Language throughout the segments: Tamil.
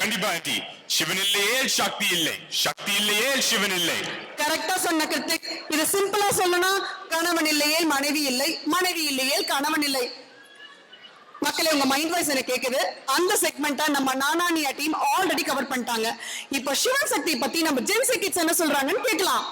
கண்டிப்பா ஆண்டி. சிவன் இல்லையே சக்தி இல்லை, சக்தி இல்லையே சிவன் இல்லை. கரெக்டா சொன்ன கிருத்திக். இது சிம்பிளா சொல்லணும், கணவன் இல்லையே மனைவி இல்லை, மனைவி இல்லையே கணவன் இல்லை. மக்களே, உங்க மைண்ட் வாய்ஸ் எனக்கு கேக்குது. அந்த செக்மெண்ட்டை நம்ம நானானியா டீம் ஆல்ரெடி கவர் பண்ணிட்டாங்க. இப்போ சிவன் சக்தி பத்தி நம்ம ஜென்சி கிட்ஸ் என்ன சொல்றாங்கன்னு கேட்கலாம்.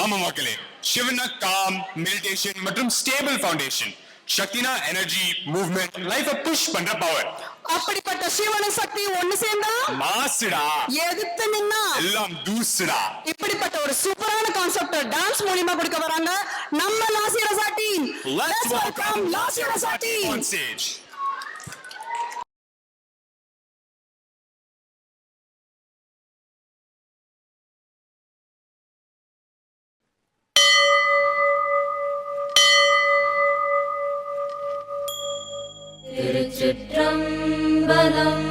ஆமா மக்களே, சிவனா காம், மெடிடேஷன் மற்றும் ஸ்டேபிள் ஃபவுண்டேஷன். சக்தினா எனர்ஜி, மூவ்மெண்ட், லைஃபை புஷ் பண்ற பவர். அப்படிப்பட்ட சிவனும் சக்தி ஒண்ணு சேர்ந்தா மாசுடா, எதிர்த்து நின்னா எல்லாம் தூசுடா. இப்படிப்பட்ட ஒரு சூப்பரான கான்செப்ட் டான்ஸ் மூலமா கொடுக்க வராங்க நம்ம Lasi Rasa team. Let's welcome Lasi Rasa team on stage. திருச்சிற்றம்பலம்.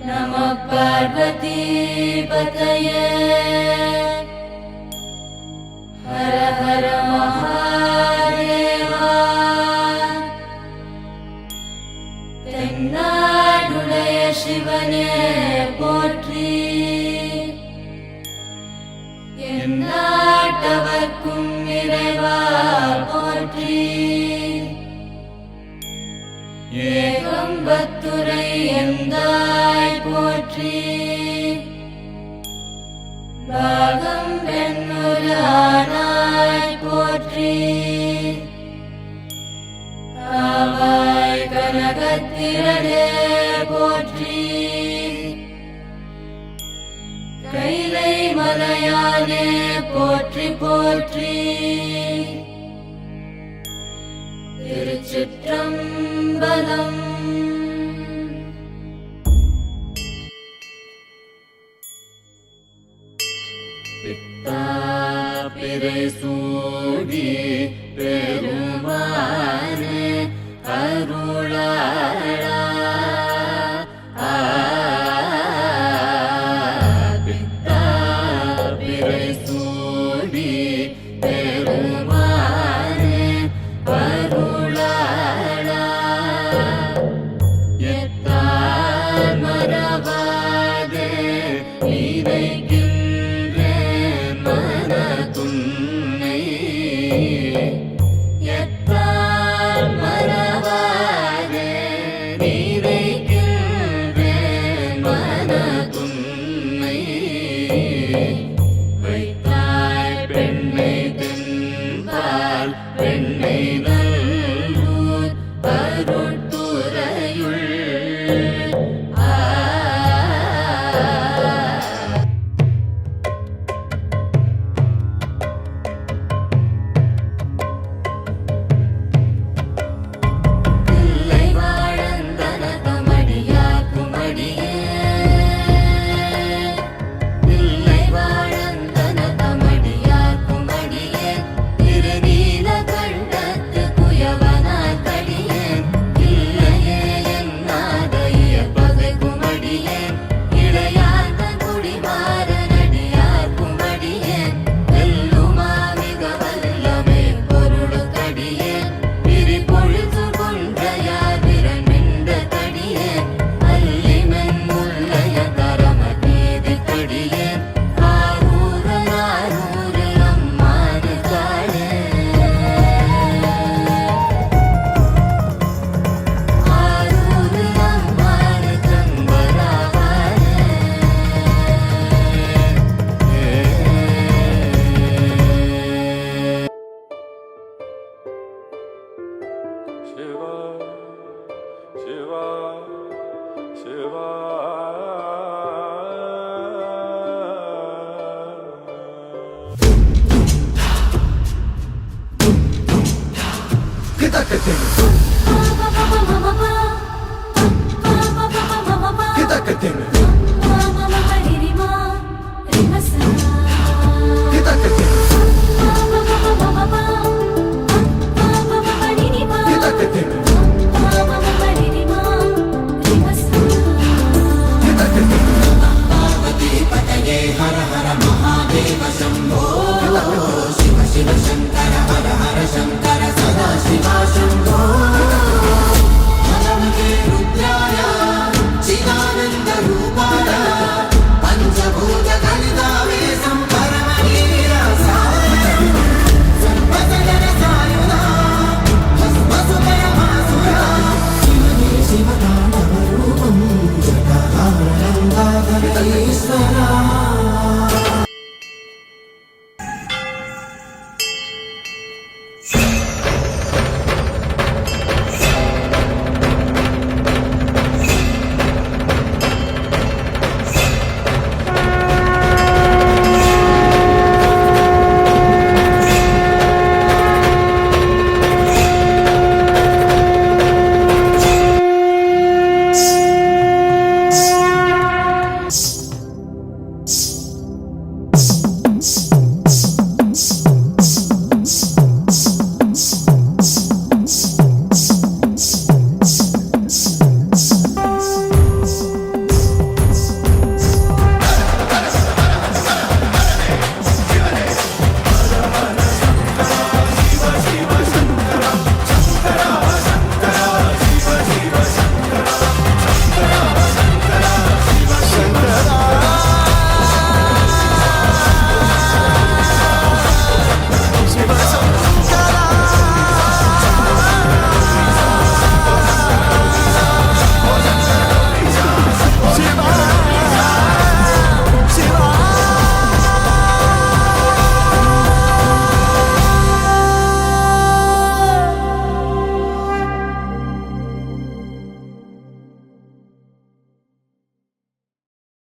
நம பார்வதி பதயே. ஹர ஹர மகாதேவா. தென்னாடுடைய சிவனே போற்றி. எந்நாட்டவர்க்கும் இறைவா போற்றி. ஏகம்பத்துரை எந்தாய் போற்றி. பாகம் பெண்ணுரானாய் போற்றி. காவாய் கனகத்திரளே போற்றி. கைலை மலையானே போற்றி போற்றி. திருச்சிற்றம்பலம். பிறை சூடி பெருமானே அருளாளா. பிறை சூடி பெருமானே அருளாளா. எத்தார் மறவாதே இறைகின்றேன் மனதுன்னை. எத்தார் மறவாதே இறைகின்றேன் மனதுன்னை. வைத்தாய் பெண்ணை தென்பால் பெண்ணை நல்லூர் அருட்துறையுள். இல்லை வாழந்தன தமடியாக்கும் அடியே. இல்லை வாழந்தன தமடியாக்கும் அடியே. திருநீல கண்டத்து குயவனாய் கடியேன். இல்லையே என்னாதைய பகைக்கும் அடியேன். இளையார்ந்த குடிமாறனடியார்க்கும் அடியேன். வெல்லுமா மிக வல்லமை பொருளுக்கடியேன். பிரிபொழிசு கொன்றையார் விரண்மிண்ட கடியேன். அல்லிமென் முல்லைய தரம நீதி கடியேன். ஆரூர நாரூர அம்மாறு காளே. ஆரூர அம்மாறு கம்பராவாரே. Shiva, Shiva, Shiva. Kita